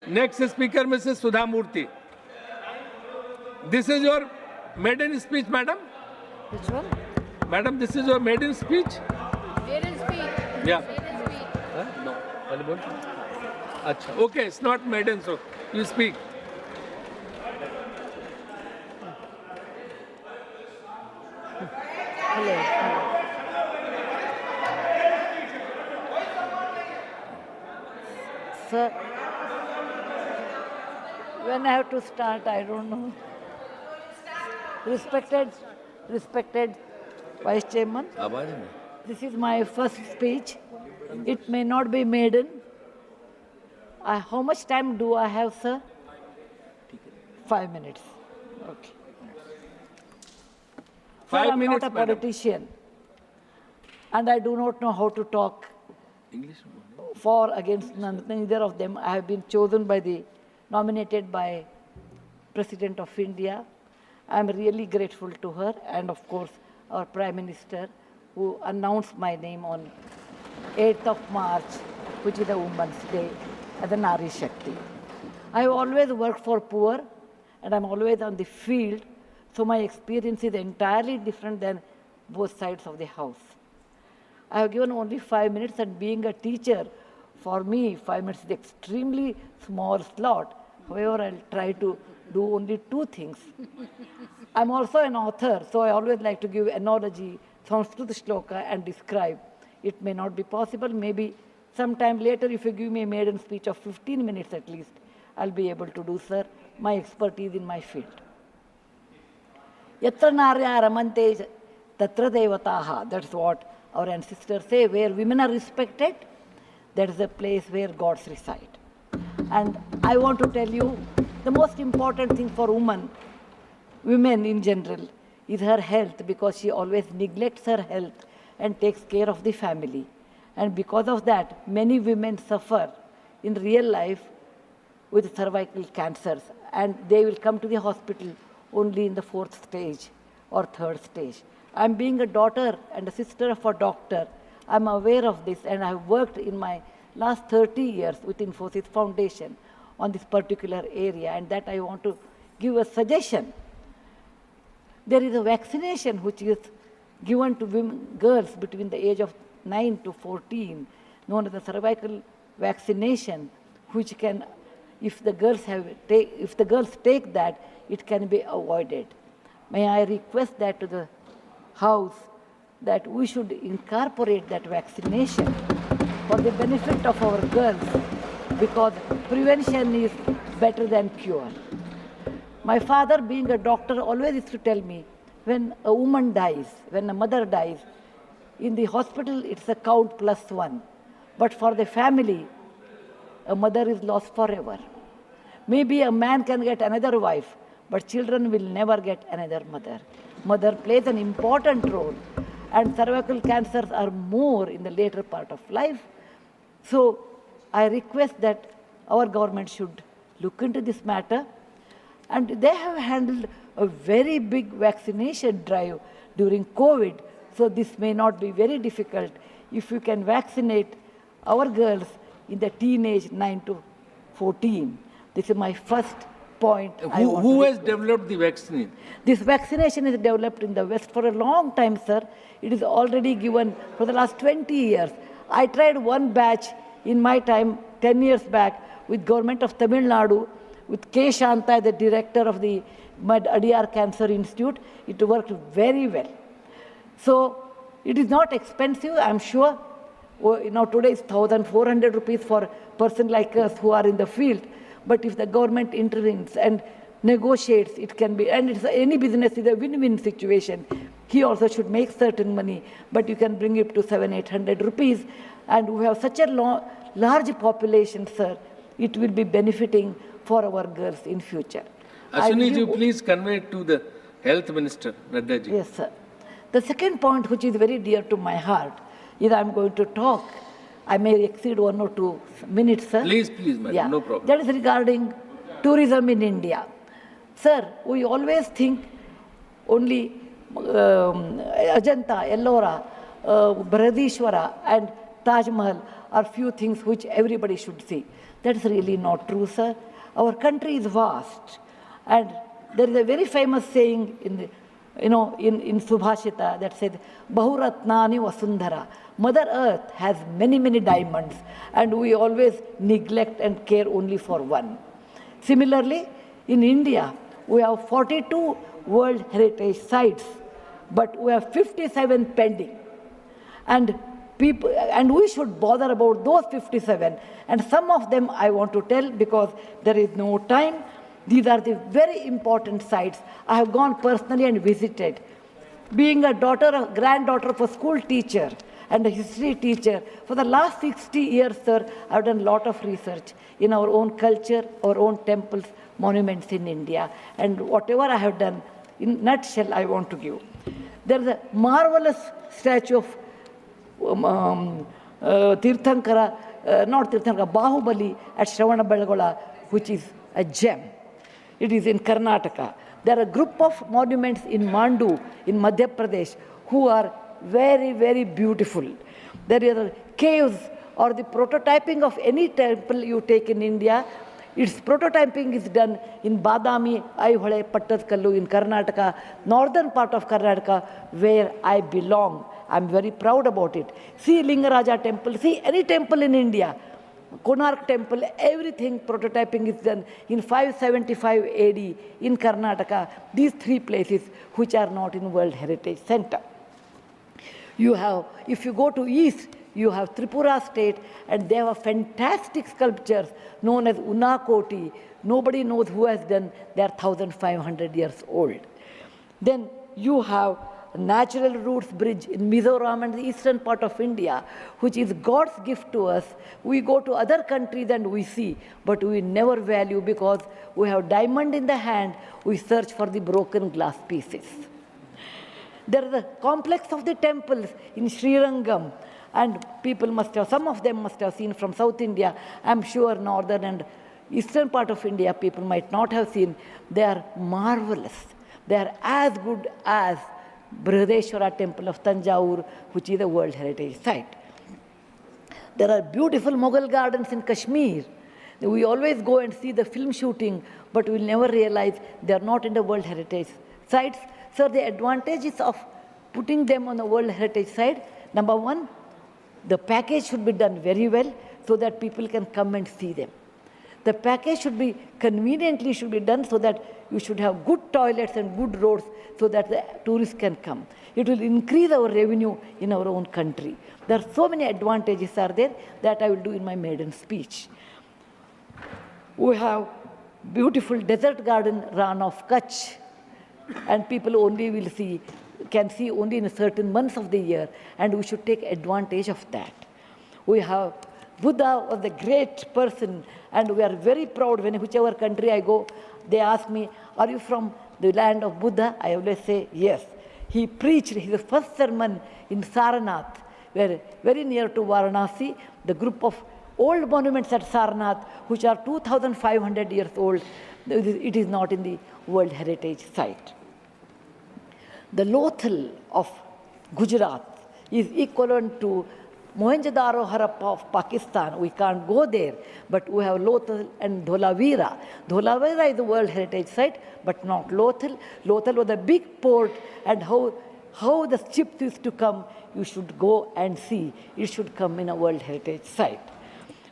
Next speaker, Mrs. Sudha Murthy. This is your maiden speech, madam? Which one? Madam, this is your maiden speech? Maiden speech. Yeah. Maiden speech. Huh? No. Achha. Okay, it's not maiden, so you speak. Hello. Sir, when I have to start, I don't know. Respected Vice Chairman, this is my first speech. It may not be maiden. How much time do I have, sir? 5 minutes. Okay. Sir, 5 I'm minutes, not a madam. politician, and I do not know how to talk for against neither of them. I have been chosen nominated by President of India. I am really grateful to her, and of course our Prime Minister, who announced my name on 8th of March, which is the Women's Day, as a Nari Shakti. I have always worked for poor, and I'm always on the field, so my experience is entirely different than both sides of the house. I have given only 5 minutes, and being a teacher, for me, 5 minutes is extremely small slot. However, I'll try to do only 2 things. I'm also an author, so I always like to give analogy, Sanskrit shloka, and describe. It may not be possible. Maybe sometime later, if you give me a maiden speech of 15 minutes at least, I'll be able to do, sir, my expertise in my field. Yatra narya ramante tatra devataha. That's what our ancestors say. Where women are respected, that is the place where gods reside. And I want to tell you, the most important thing for women in general, is her health, because she always neglects her health and takes care of the family. And because of that, many women suffer in real life with cervical cancers, and they will come to the hospital only in the 4th stage or 3rd stage. I'm being a daughter and a sister of a doctor. I'm aware of this, and I've worked in my last 30 years with Infosys Foundation on this particular area, and that I want to give a suggestion. There is a vaccination which is given to girls between the age of 9 to 14, known as the cervical vaccination, which can, if the girls take that, it can be avoided. May I request that to the House, that we should incorporate that vaccination for the benefit of our girls, because prevention is better than cure. My father, being a doctor, always used to tell me, when a woman dies, when a mother dies, in the hospital it's a count +1. But for the family, a mother is lost forever. Maybe a man can get another wife, but children will never get another mother. Mother plays an important role, and cervical cancers are more in the later part of life. So I request that our government should look into this matter. And they have handled a very big vaccination drive during COVID, so this may not be very difficult if you can vaccinate our girls in the teenage 9 to 14. This is my first point. Who has developed the vaccine? This vaccination is developed in the West for a long time, sir. It is already given for the last 20 years. I tried one batch in my time, 10 years back, with government of Tamil Nadu, with K. Shanta, the director of the Adyar Cancer Institute. It worked very well. So it is not expensive, I'm sure. Today is 1,400 rupees for a person like us who are in the field. But if the government intervenes and negotiates, it can be, and any business is a win-win situation. He also should make certain money, but you can bring it to 700-800 rupees. And we have such a large population, sir, it will be benefiting for our girls in future. Ashwini ji, please convey it to the Health Minister, Nadda ji. Yes, sir. The second point, which is very dear to my heart, is I'm going to talk. I may exceed 1 or 2 minutes, sir. Please, madam, no problem. That is regarding tourism in India. Sir, we always think only Ajanta, Ellora, Brihadishwara and Taj Mahal are few things which everybody should see. That's really not true, sir. Our country is vast. And there is a very famous saying in the, in Subhashita that says, Bahuratnani Vasundhara. Mother Earth has many, many diamonds, and we always neglect and care only for one. Similarly, in India, we have 42 World Heritage Sites, but we have 57 pending. And we should bother about those 57. And some of them I want to tell because there is no time. These are the very important sites. I have gone personally and visited. Being a granddaughter of a school teacher and a history teacher, for the last 60 years, sir, I have done a lot of research in our own culture, our own temples, monuments in India. And whatever I have done, in nutshell, I want to give. There is a marvelous statue of Tirthankara, not Tirthankara, Bahubali at Shravanabelagola, which is a gem. It is in Karnataka. There are a group of monuments in Mandu, in Madhya Pradesh, who are very, very beautiful. There are caves or the prototyping of any temple you take in India. Its prototyping is done in Badami, Aihole, Pattadkallu in Karnataka, northern part of Karnataka, where I belong. I'm very proud about it. See Lingaraja temple, see any temple in India, Konark temple, everything prototyping is done in 575 AD in Karnataka. These three places which are not in World Heritage Center. You have, if you go to east, you have Tripura state, and they have fantastic sculptures known as Unakoti. Nobody knows who has done. They are 1,500 years old. Then you have Natural Roots Bridge in Mizoram and the eastern part of India, which is God's gift to us. We go to other countries and we see, but we never value because we have diamond in the hand, we search for the broken glass pieces. There is a complex of the temples in Srirangam, and people must have, some of them must have seen from South India. I'm sure northern and eastern part of India people might not have seen. They are marvelous. They are as good as Brihadeshwara temple of Tanjavur, which is a World Heritage Site. There are beautiful Mughal gardens in Kashmir. We always go and see the film shooting, but we'll never realize they are not in the World Heritage Sites. So the advantages of putting them on the World Heritage Site, number one, the package should be done very well so that people can come and see them. The package should be conveniently done so that you should have good toilets and good roads so that the tourists can come. It will increase our revenue in our own country. There are so many advantages are there that I will do in my maiden speech. We have beautiful desert garden Ran of Kutch, and people only can see only in certain months of the year, and we should take advantage of that. We have Buddha was a great person, and we are very proud when whichever country I go, they ask me, are you from the land of Buddha? I always say, yes. He preached his first sermon in Sarnath, where very near to Varanasi, the group of old monuments at Sarnath, which are 2,500 years old, it is not in the World Heritage Site. The Lothal of Gujarat is equivalent to Mohenjo-daro Harappa of Pakistan. We can't go there, but we have Lothal and Dholavira. Dholavira is the World Heritage Site, but not Lothal. Lothal was a big port, and how the ships used to come, you should go and see. It should come in a World Heritage Site.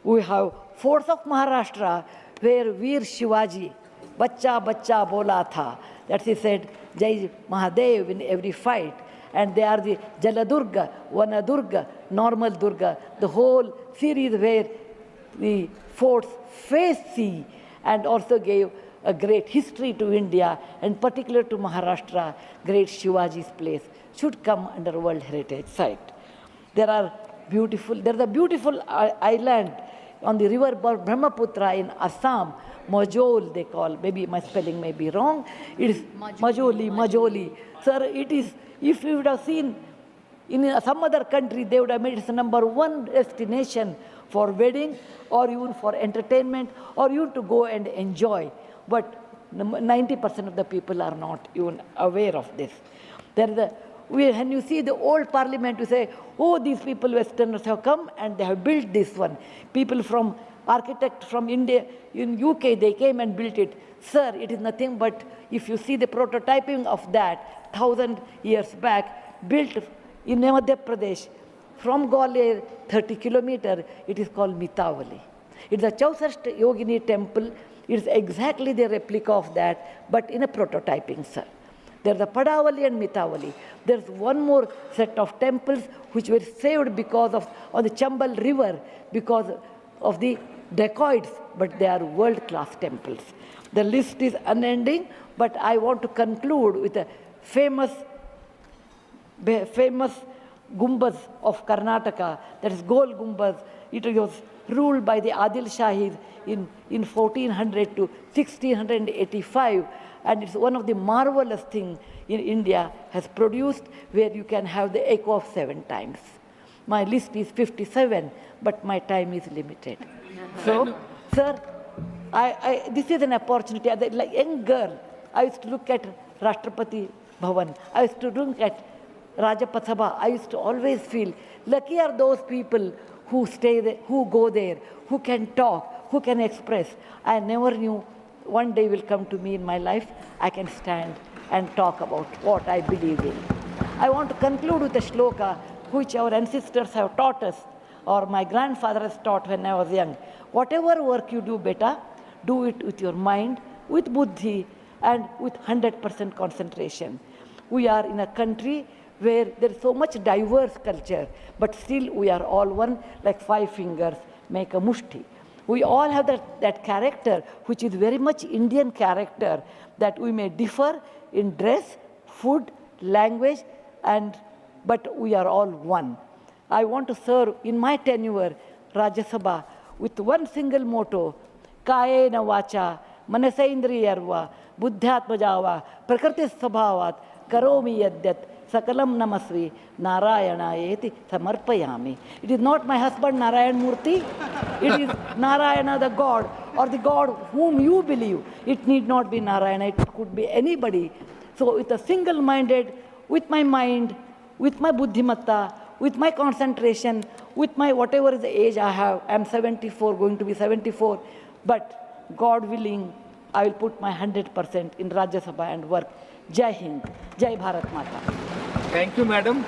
We have forts of Maharashtra, where Veer Shivaji, Bachcha Bachcha Bola Tha, that he said, Jai Mahadev in every fight. And they are the Jaladurga, Vanadurga, Normal Durga, the whole series where the forts face sea and also gave a great history to India, and particular to Maharashtra, great Shivaji's place should come under World Heritage Site. There is a beautiful island on the river Brahmaputra in Assam, Majol they call, maybe my spelling may be wrong. It is Majoli. Sir, it is, if you would have seen in some other country, they would have made it the #1 destination for wedding or even for entertainment or even to go and enjoy. But 90% of the people are not even aware of this. When you see the old parliament, you say, oh, these people, Westerners have come and they have built this one. People from architect from India, in UK, they came and built it. Sir, it is nothing but, if you see the prototyping of that 1,000 years back, built in Madhya Pradesh, from Gwalior, 30 kilometers, it is called Mitavali. It's a Chausashta Yogini temple. It's exactly the replica of that, but in a prototyping, sir. There's the Padavali and Mitavali. There's one more set of temples which were saved because of on the Chambal River because of the dacoits, but they are world-class temples. The list is unending, but I want to conclude with a famous Gumbaz of Karnataka, that is Gol Gumbaz. It was ruled by the Adil Shahis in 1400 to 1685, and it's one of the marvelous things in India has produced, where you can have the echo of 7 times. My list is 57, but my time is limited. So, sir, this is an opportunity. As a young girl, I used to look at Rashtrapati Bhavan. I used to look at Rajpath Sabha. I used to always feel lucky are those people who stay there, who go there, who can talk, who can express. I never knew one day will come to me in my life, I can stand and talk about what I believe in. I want to conclude with a shloka which our ancestors have taught us, or my grandfather has taught when I was young. Whatever work you do, beta, do it with your mind, with buddhi, and with 100% concentration. We are in a country where there is so much diverse culture, but still we are all one, like 5 fingers make a mushti. We all have that character, which is very much Indian character, that we may differ in dress, food, language, but we are all one. I want to serve in my tenure, Rajya Sabha, with one single motto, Kayena Vacha, Manasaindriyarva, Buddhyatmajava, Prakriti Sabhavat, Karomi Yadyat, Sakalam Namasvi, Narayana Samarpayami. It is not my husband Narayan Murthy, it is Narayana the God, or the God whom you believe. It need not be Narayana, it could be anybody. So with a single-minded, with my mind, with my buddhimatta, with my concentration, with my whatever is the age I have, I am 74, going to be 74, but God willing, I will put my 100% in Rajya Sabha and work. Jai Hind, Jai Bharat Mata. Thank you, madam.